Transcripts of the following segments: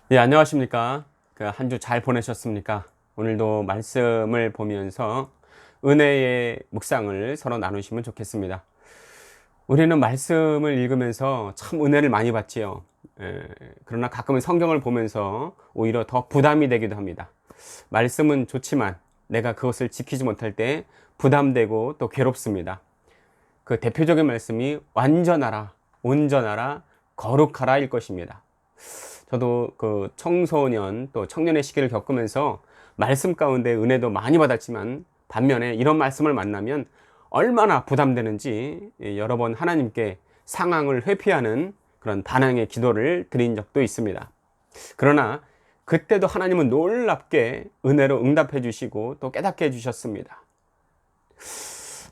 네, 안녕하십니까. 한 주 잘 보내셨습니까? 오늘도 말씀을 보면서 은혜의 묵상을 서로 나누시면 좋겠습니다. 우리는 말씀을 읽으면서 참 은혜를 많이 받지요. 그러나 가끔은 성경을 보면서 오히려 더 부담이 되기도 합니다. 말씀은 좋지만 내가 그것을 지키지 못할 때 부담되고 또 괴롭습니다. 그 대표적인 말씀이 완전하라, 온전하라, 거룩하라일 것입니다. 저도 그 청소년 또 청년의 시기를 겪으면서 말씀 가운데 은혜도 많이 받았지만 반면에 이런 말씀을 만나면 얼마나 부담되는지 여러 번 하나님께 상황을 회피하는 그런 반항의 기도를 드린 적도 있습니다. 그러나 그때도 하나님은 놀랍게 은혜로 응답해 주시고 또 깨닫게 해 주셨습니다.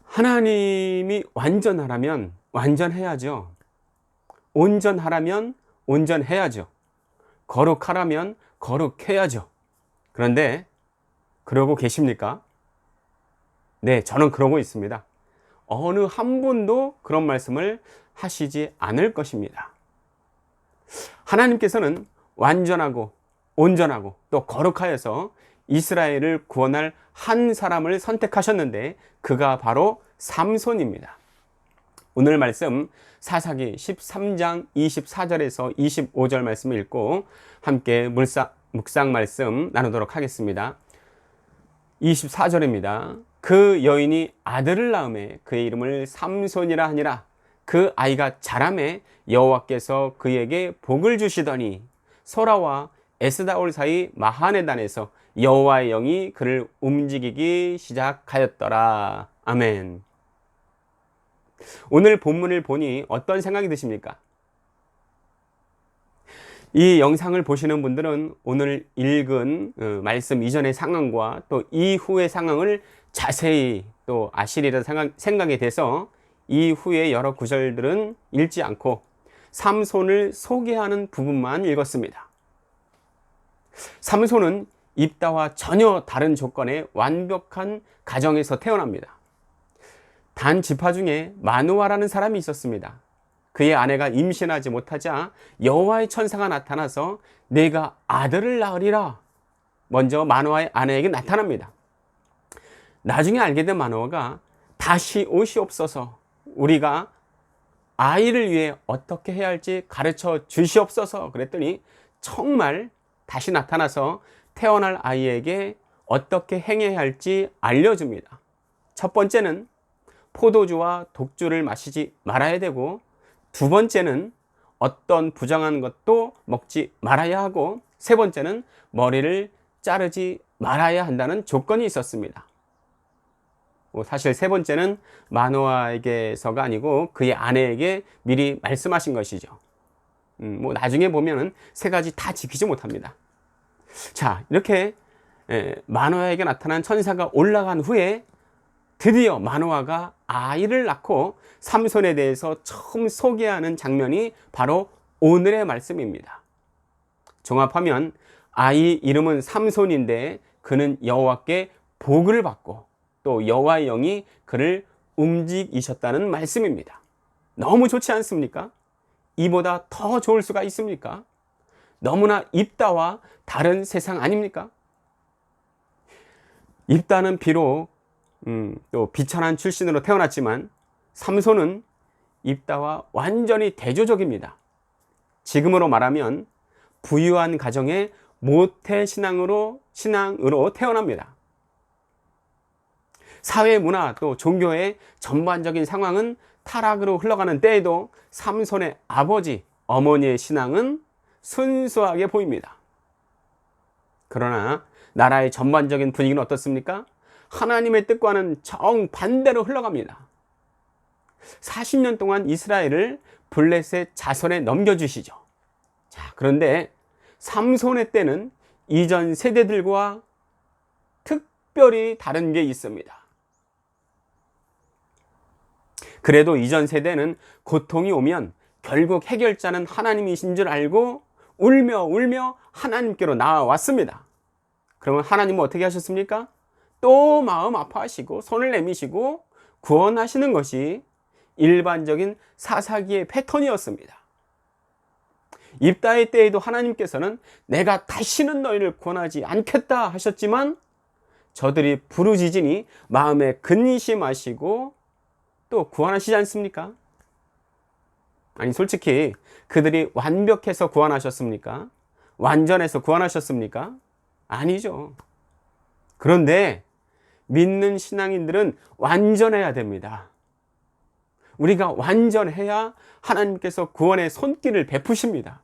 하나님이 완전하라면 완전해야죠. 온전하라면 온전해야죠. 거룩하라면 거룩해야죠. 그런데 그러고 계십니까? 네, 저는 그러고 있습니다. 어느 한 분도 그런 말씀을 하시지 않을 것입니다. 하나님께서는 완전하고 온전하고 또 거룩하여서 이스라엘을 구원할 한 사람을 선택하셨는데 그가 바로 삼손입니다. 오늘 말씀 사사기 13장 24절에서 25절 말씀을 읽고 함께 묵상 말씀 나누도록 하겠습니다. 24절입니다. 그 여인이 아들을 낳음에 그의 이름을 삼손이라 하니라. 그 아이가 자라매 여호와께서 그에게 복을 주시더니 소라와 에스다올 사이 마하네단에서 여호와의 영이 그를 움직이기 시작하였더라. 아멘. 오늘 본문을 보니 어떤 생각이 드십니까? 이 영상을 보시는 분들은 오늘 읽은 말씀 이전의 상황과 또 이후의 상황을 자세히 또 아시리라 생각이 돼서 이후의 여러 구절들은 읽지 않고 삼손을 소개하는 부분만 읽었습니다. 삼손은 입다와 전혀 다른 조건의 완벽한 가정에서 태어납니다. 단 지파 중에 마누아라는 사람이 있었습니다. 그의 아내가 임신하지 못하자 여호와의 천사가 나타나서 내가 아들을 낳으리라 먼저 마누아의 아내에게 나타납니다. 나중에 알게 된 마누아가 다시 오시옵소서, 우리가 아이를 위해 어떻게 해야 할지 가르쳐 주시옵소서 그랬더니 정말 다시 나타나서 태어날 아이에게 어떻게 행해야 할지 알려줍니다. 첫 번째는 포도주와 독주를 마시지 말아야 되고, 두 번째는 어떤 부정한 것도 먹지 말아야 하고, 세 번째는 머리를 자르지 말아야 한다는 조건이 있었습니다. 사실 세 번째는 마노아에게서가 아니고 그의 아내에게 미리 말씀하신 것이죠. 나중에 보면은 세 가지 다 지키지 못합니다. 자, 이렇게 마노아에게 나타난 천사가 올라간 후에 드디어 마노아가 아이를 낳고 삼손에 대해서 처음 소개하는 장면이 바로 오늘의 말씀입니다. 종합하면 아이 이름은 삼손인데 그는 여호와께 복을 받고 또 여호와의 영이 그를 움직이셨다는 말씀입니다. 너무 좋지 않습니까? 이보다 더 좋을 수가 있습니까? 너무나 입다와 다른 세상 아닙니까? 입다는 비록 또 비천한 출신으로 태어났지만 삼손은 입다와 완전히 대조적입니다. 지금으로 말하면 부유한 가정의 모태 신앙으로 태어납니다. 사회 문화 또 종교의 전반적인 상황은 타락으로 흘러가는 때에도 삼손의 아버지, 어머니의 신앙은 순수하게 보입니다. 그러나 나라의 전반적인 분위기는 어떻습니까? 하나님의 뜻과는 정반대로 흘러갑니다. 40년 동안 이스라엘을 블레셋 자손에 넘겨주시죠. 자, 그런데 삼손의 때는 이전 세대들과 특별히 다른 게 있습니다. 그래도 이전 세대는 고통이 오면 결국 해결자는 하나님이신 줄 알고 울며 하나님께로 나아왔습니다. 그러면 하나님은 어떻게 하셨습니까? 또 마음 아파하시고 손을 내미시고 구원하시는 것이 일반적인 사사기의 패턴이었습니다. 입다의 때에도 하나님께서는 내가 다시는 너희를 구원하지 않겠다 하셨지만 저들이 부르짖으니 마음에 근심하시고 또 구원하시지 않습니까? 아니 솔직히 그들이 완벽해서 구원하셨습니까? 완전해서 구원하셨습니까? 아니죠. 그런데 믿는 신앙인들은 완전해야 됩니다. 우리가 완전해야 하나님께서 구원의 손길을 베푸십니다.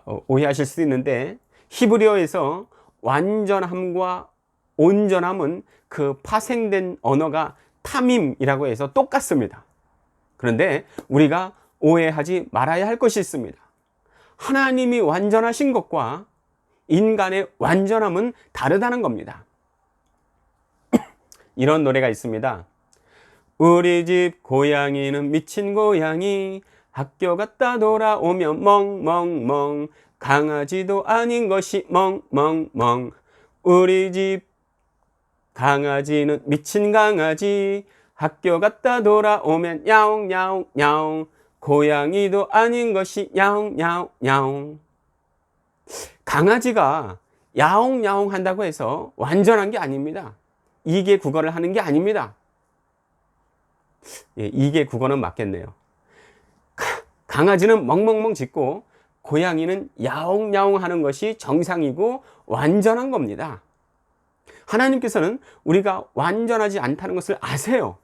오해하실 수도 있는데 히브리어에서 완전함과 온전함은 그 파생된 언어가 타밈이라고 해서 똑같습니다. 그런데 우리가 오해하지 말아야 할 것이 있습니다. 하나님이 완전하신 것과 인간의 완전함은 다르다는 겁니다. 이런 노래가 있습니다. 우리 집 고양이는 미친 고양이, 학교 갔다 돌아오면 멍멍멍, 강아지도 아닌 것이 멍멍멍. 우리 집 강아지는 미친 강아지, 학교 갔다 돌아오면 야옹야옹야옹, 고양이도 아닌 것이 야옹야옹야옹. 강아지가 야옹야옹 한다고 해서 완전한 게 아닙니다. 이계 국어를 하는 게 아닙니다. 이계 국어는 맞겠네요. 강아지는 멍멍멍 짖고 고양이는 야옹야옹 하는 것이 정상이고 완전한 겁니다. 하나님께서는 우리가 완전하지 않다는 것을 아세요.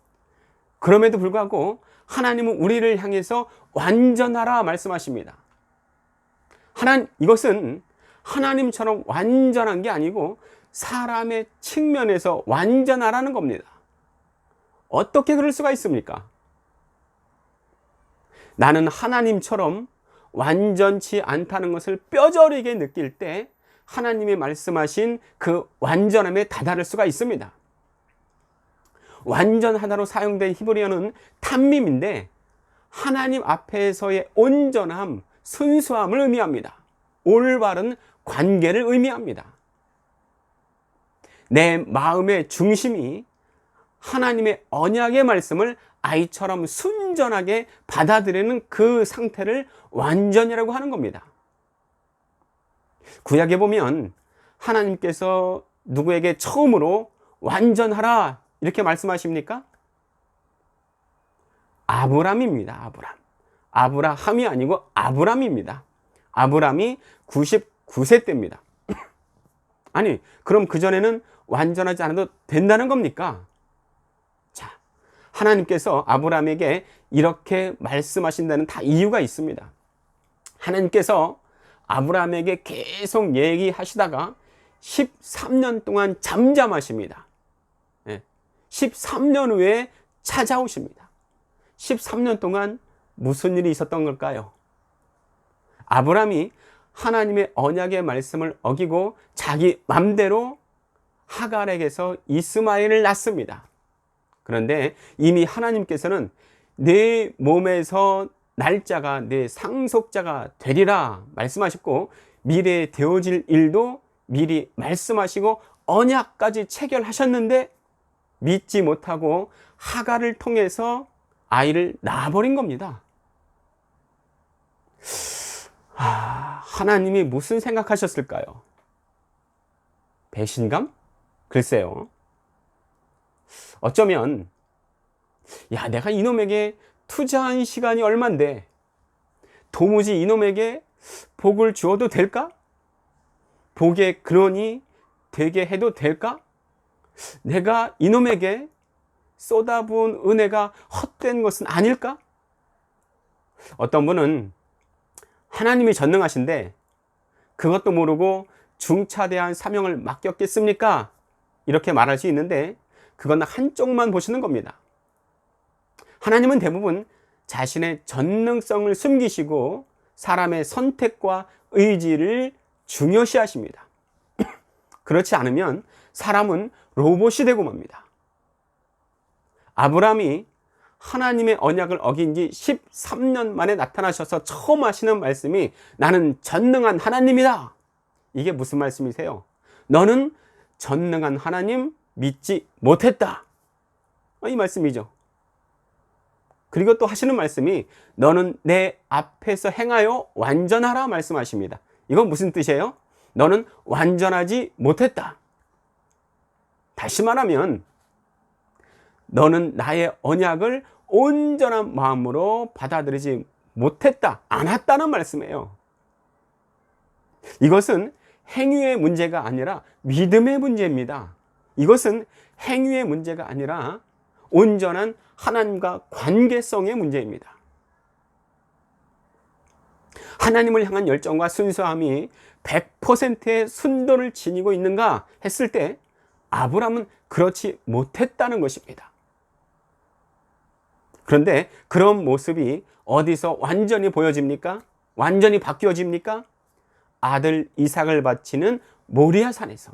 그럼에도 불구하고 하나님은 우리를 향해서 완전하라 말씀하십니다. 이것은 하나님처럼 완전한 게 아니고 사람의 측면에서 완전하라는 겁니다. 어떻게 그럴 수가 있습니까? 나는 하나님처럼 완전치 않다는 것을 뼈저리게 느낄 때 하나님이 말씀하신 그 완전함에 다다를 수가 있습니다. 완전하다로 사용된 히브리어는 탐밈인데 하나님 앞에서의 온전함, 순수함을 의미합니다. 올바른 관계를 의미합니다. 내 마음의 중심이 하나님의 언약의 말씀을 아이처럼 순전하게 받아들이는 그 상태를 완전이라고 하는 겁니다. 구약에 보면 하나님께서 누구에게 처음으로 완전하라 이렇게 말씀하십니까? 아브람입니다. 아브라함이 아니고 아브람입니다. 아브람이 99세 때입니다. 아니, 그럼 그전에는 완전하지 않아도 된다는 겁니까? 자, 하나님께서 아브람에게 이렇게 말씀하신다는 다 이유가 있습니다. 하나님께서 아브람에게 계속 얘기하시다가 13년 동안 잠잠하십니다. 13년 후에 찾아오십니다. 13년 동안 무슨 일이 있었던 걸까요? 아브람이 하나님의 언약의 말씀을 어기고 자기 맘대로 하갈에게서 이스마엘을 낳습니다. 그런데 이미 하나님께서는 내 몸에서 날짜가 내 상속자가 되리라 말씀하셨고 미래에 되어질 일도 미리 말씀하시고 언약까지 체결하셨는데 믿지 못하고 하갈을 통해서 아이를 낳아버린 겁니다. 하나님이 무슨 생각하셨을까요? 배신감? 글쎄요. 어쩌면 야, 내가 이놈에게 투자한 시간이 얼만데 도무지 이놈에게 복을 주어도 될까? 복의 근원이 되게 해도 될까? 내가 이놈에게 쏟아부은 은혜가 헛된 것은 아닐까? 어떤 분은 하나님이 전능하신데 그것도 모르고 중차대한 사명을 맡겼겠습니까? 이렇게 말할 수 있는데 그건 한쪽만 보시는 겁니다. 하나님은 대부분 자신의 전능성을 숨기시고 사람의 선택과 의지를 중요시 하십니다. 그렇지 않으면 사람은 로봇이 되고 맙니다. 아브람이 하나님의 언약을 어긴 지 13년 만에 나타나셔서 처음 하시는 말씀이 나는 전능한 하나님이다. 이게 무슨 말씀이세요? 너는 전능한 하나님 믿지 못했다. 이 말씀이죠. 그리고 또 하시는 말씀이 너는 내 앞에서 행하여 완전하라 말씀하십니다. 이건 무슨 뜻이에요? 너는 완전하지 못했다. 다시 말하면 너는 나의 언약을 온전한 마음으로 받아들이지 못했다, 않았다는 말씀이에요. 이것은 행위의 문제가 아니라 믿음의 문제입니다. 이것은 행위의 문제가 아니라 온전한 하나님과 관계성의 문제입니다. 하나님을 향한 열정과 순수함이 100%의 순도를 지니고 있는가 했을 때 아브라함은 그렇지 못했다는 것입니다. 그런데 그런 모습이 어디서 완전히 보여집니까? 완전히 바뀌어집니까? 아들 이삭을 바치는 모리아산에서.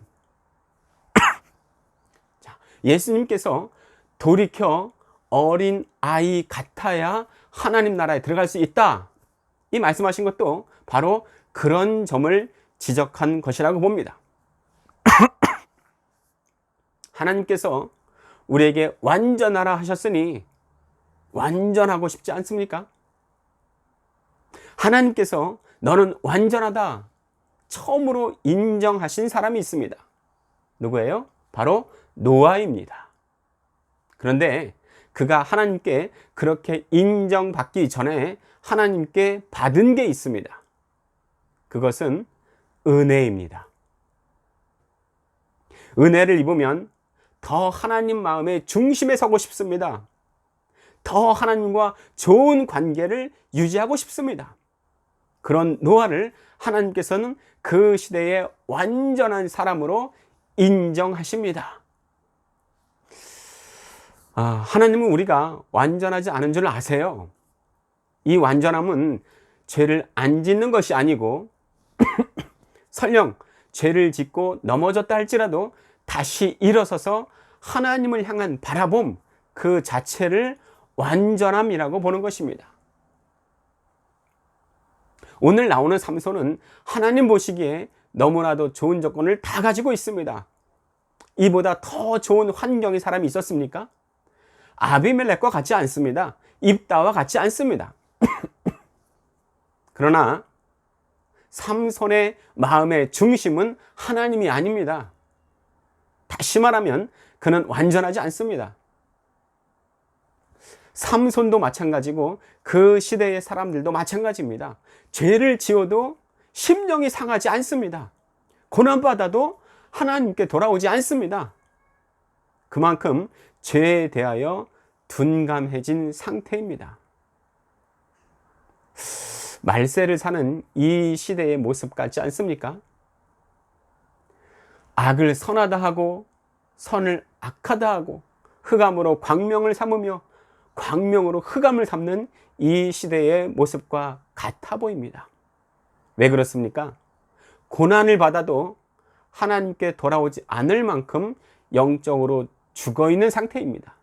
자, 예수님께서 돌이켜 어린 아이 같아야 하나님 나라에 들어갈 수 있다, 이 말씀하신 것도 바로 그런 점을 지적한 것이라고 봅니다. 하나님께서 우리에게 완전하라 하셨으니 완전하고 싶지 않습니까? 하나님께서 너는 완전하다 처음으로 인정하신 사람이 있습니다. 누구예요? 바로 노아입니다. 그런데 그가 하나님께 그렇게 인정받기 전에 하나님께 받은 게 있습니다. 그것은 은혜입니다. 은혜를 입으면 더 하나님 마음의 중심에 서고 싶습니다. 더 하나님과 좋은 관계를 유지하고 싶습니다. 그런 노아를 하나님께서는 그 시대의 완전한 사람으로 인정하십니다. 하나님은 우리가 완전하지 않은 줄 아세요. 이 완전함은 죄를 안 짓는 것이 아니고 설령 죄를 짓고 넘어졌다 할지라도 다시 일어서서 하나님을 향한 바라봄 그 자체를 완전함이라고 보는 것입니다. 오늘 나오는 삼손은 하나님 보시기에 너무나도 좋은 조건을 다 가지고 있습니다. 이보다 더 좋은 환경의 사람이 있었습니까? 아비멜렉과 같지 않습니다. 입다와 같지 않습니다. 그러나 삼손의 마음의 중심은 하나님이 아닙니다. 다시 말하면 그는 완전하지 않습니다. 삼손도 마찬가지고 그 시대의 사람들도 마찬가지입니다. 죄를 지어도 심령이 상하지 않습니다. 고난받아도 하나님께 돌아오지 않습니다. 그만큼 죄에 대하여 둔감해진 상태입니다. 말세를 사는 이 시대의 모습 같지 않습니까? 악을 선하다 하고 선을 악하다 하고 흑암으로 광명을 삼으며 광명으로 흑암을 삼는 이 시대의 모습과 같아 보입니다. 왜 그렇습니까? 고난을 받아도 하나님께 돌아오지 않을 만큼 영적으로 죽어있는 상태입니다.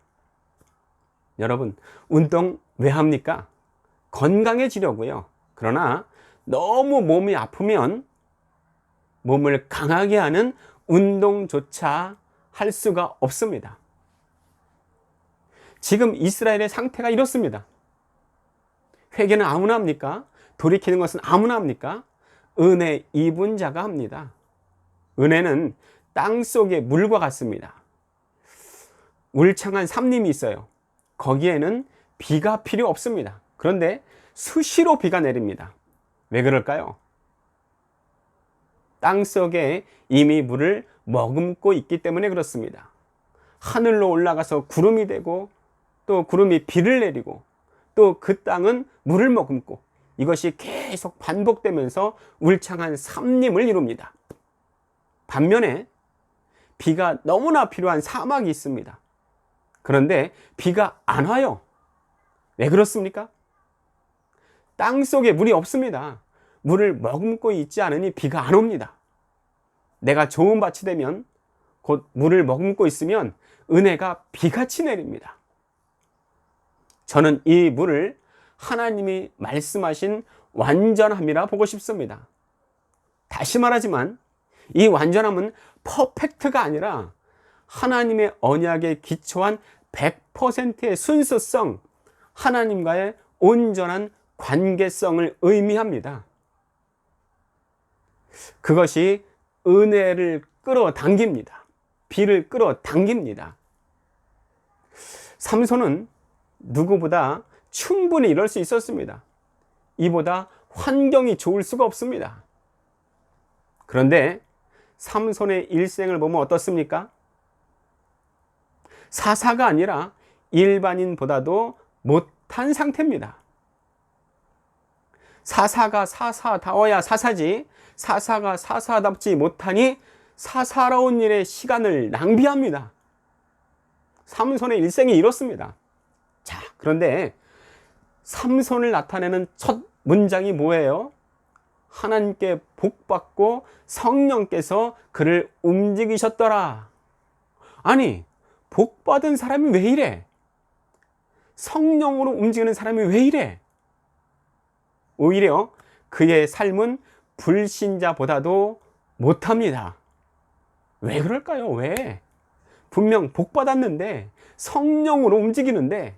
여러분, 운동 왜 합니까? 건강해지려고요. 그러나 너무 몸이 아프면 몸을 강하게 하는 운동조차 할 수가 없습니다. 지금 이스라엘의 상태가 이렇습니다. 회개는 아무나 합니까? 돌이키는 것은 아무나 합니까? 은혜 입은 자가 합니다. 은혜는 땅속의 물과 같습니다. 울창한 삼림이 있어요. 거기에는 비가 필요 없습니다. 그런데 수시로 비가 내립니다. 왜 그럴까요? 땅속에 이미 물을 머금고 있기 때문에 그렇습니다. 하늘로 올라가서 구름이 되고 또 구름이 비를 내리고 또 그 땅은 물을 머금고 이것이 계속 반복되면서 울창한 삼림을 이룹니다. 반면에 비가 너무나 필요한 사막이 있습니다. 그런데 비가 안 와요. 왜 그렇습니까? 땅속에 물이 없습니다. 물을 머금고 있지 않으니 비가 안 옵니다. 내가 좋은 밭이 되면 곧 물을 머금고 있으면 은혜가 비같이 내립니다. 저는 이 물을 하나님이 말씀하신 완전함이라 보고 싶습니다. 다시 말하지만 이 완전함은 퍼펙트가 아니라 하나님의 언약에 기초한 100%의 순수성, 하나님과의 온전한 관계성을 의미합니다. 그것이 은혜를 끌어당깁니다. 비를 끌어당깁니다. 삼손은 누구보다 충분히 이럴 수 있었습니다. 이보다 환경이 좋을 수가 없습니다. 그런데 삼손의 일생을 보면 어떻습니까? 사사가 아니라 일반인보다도 못한 상태입니다. 사사가 사사다워야 사사지, 사사가 사사답지 못하니 사사로운 일에 시간을 낭비합니다. 삼손의 일생이 이렇습니다. 자, 그런데 삼손을 나타내는 첫 문장이 뭐예요? 하나님께 복받고 성령께서 그를 움직이셨더라. 아니, 복받은 사람이 왜 이래? 성령으로 움직이는 사람이 왜 이래? 오히려 그의 삶은 불신자보다도 못합니다. 왜 그럴까요? 왜? 분명 복받았는데, 성령으로 움직이는데,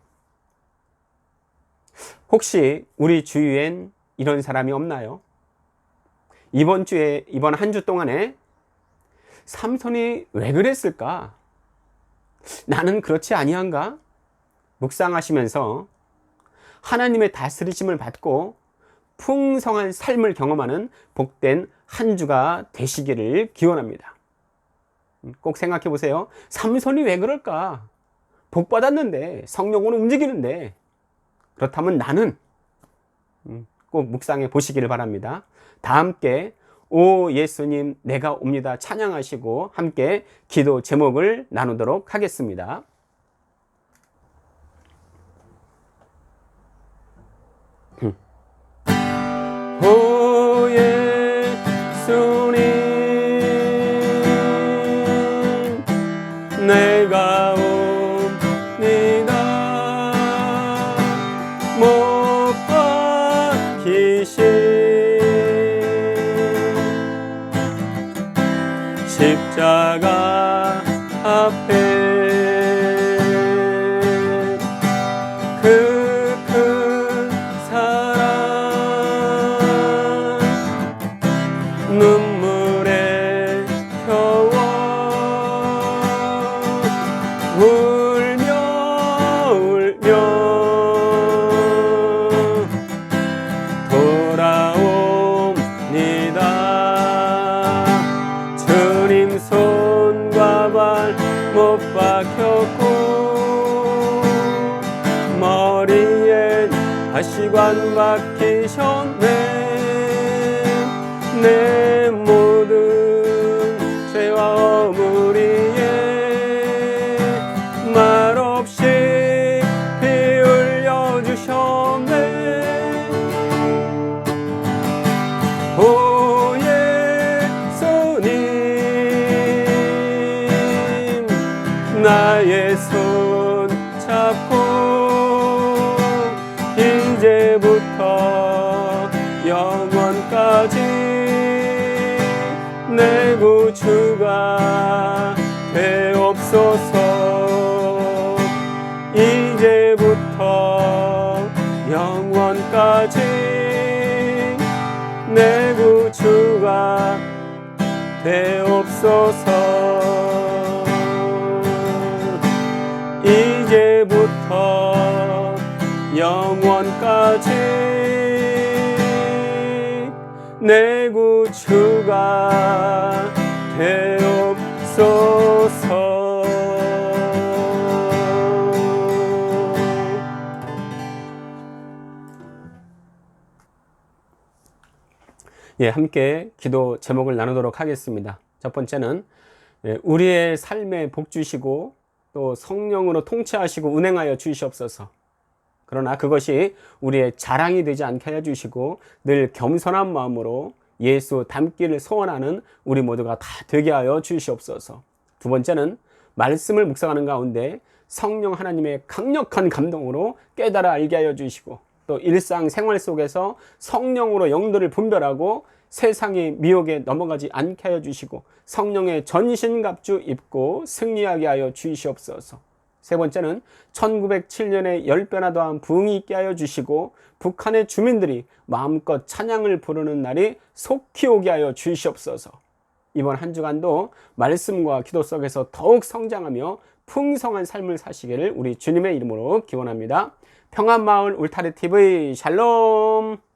혹시 우리 주위엔 이런 사람이 없나요? 이번 한 주 동안에 삼손이 왜 그랬을까? 나는 그렇지 아니한가? 묵상하시면서 하나님의 다스리심을 받고 풍성한 삶을 경험하는 복된 한 주가 되시기를 기원합니다. 꼭 생각해 보세요. 삼손이 왜 그럴까? 복 받았는데, 성령으로 움직이는데, 그렇다면 나는 꼭 묵상해 보시기를 바랍니다. 다 함께 오 예수님 내가 옵니다 찬양하시고 함께 기도 제목을 나누도록 하겠습니다. 오 예수님 내가 옵니다 못 박히신 십자가 앞에 그 큰 사랑 눈물에 겨워 울며 돌아옵니다. 주님 손과 발 못 박혔고 머리엔 가시관 박히셨네. 내 모든 죄와 어무리에 말없이 피 흘려주셨네. 오 예수님 나의 손 잡고 이제부터 영원까지 내 구주가 되옵소서. 이제부터 영원까지 내 구주가 되옵소서. 이제부터 영원까지 내 구주가 되옵소서. 예, 함께 기도 제목을 나누도록 하겠습니다. 첫 번째는 우리의 삶에 복 주시고 또 성령으로 통치하시고 운행하여 주시옵소서. 그러나 그것이 우리의 자랑이 되지 않게 해 주시고 늘 겸손한 마음으로 예수 닮기를 소원하는 우리 모두가 다 되게 하여 주시옵소서. 두 번째는 말씀을 묵상하는 가운데 성령 하나님의 강력한 감동으로 깨달아 알게 하여 주시고 또 일상생활 속에서 성령으로 영들을 분별하고 세상의 미혹에 넘어가지 않게 하여 주시고 성령의 전신갑주 입고 승리하게 하여 주시옵소서. 세 번째는 1907년에 10배나 더한 부흥이 있게 하여 주시고 북한의 주민들이 마음껏 찬양을 부르는 날이 속히 오게 하여 주시옵소서. 이번 한 주간도 말씀과 기도 속에서 더욱 성장하며 풍성한 삶을 사시기를 우리 주님의 이름으로 기원합니다. 평안마을 울타리TV 샬롬.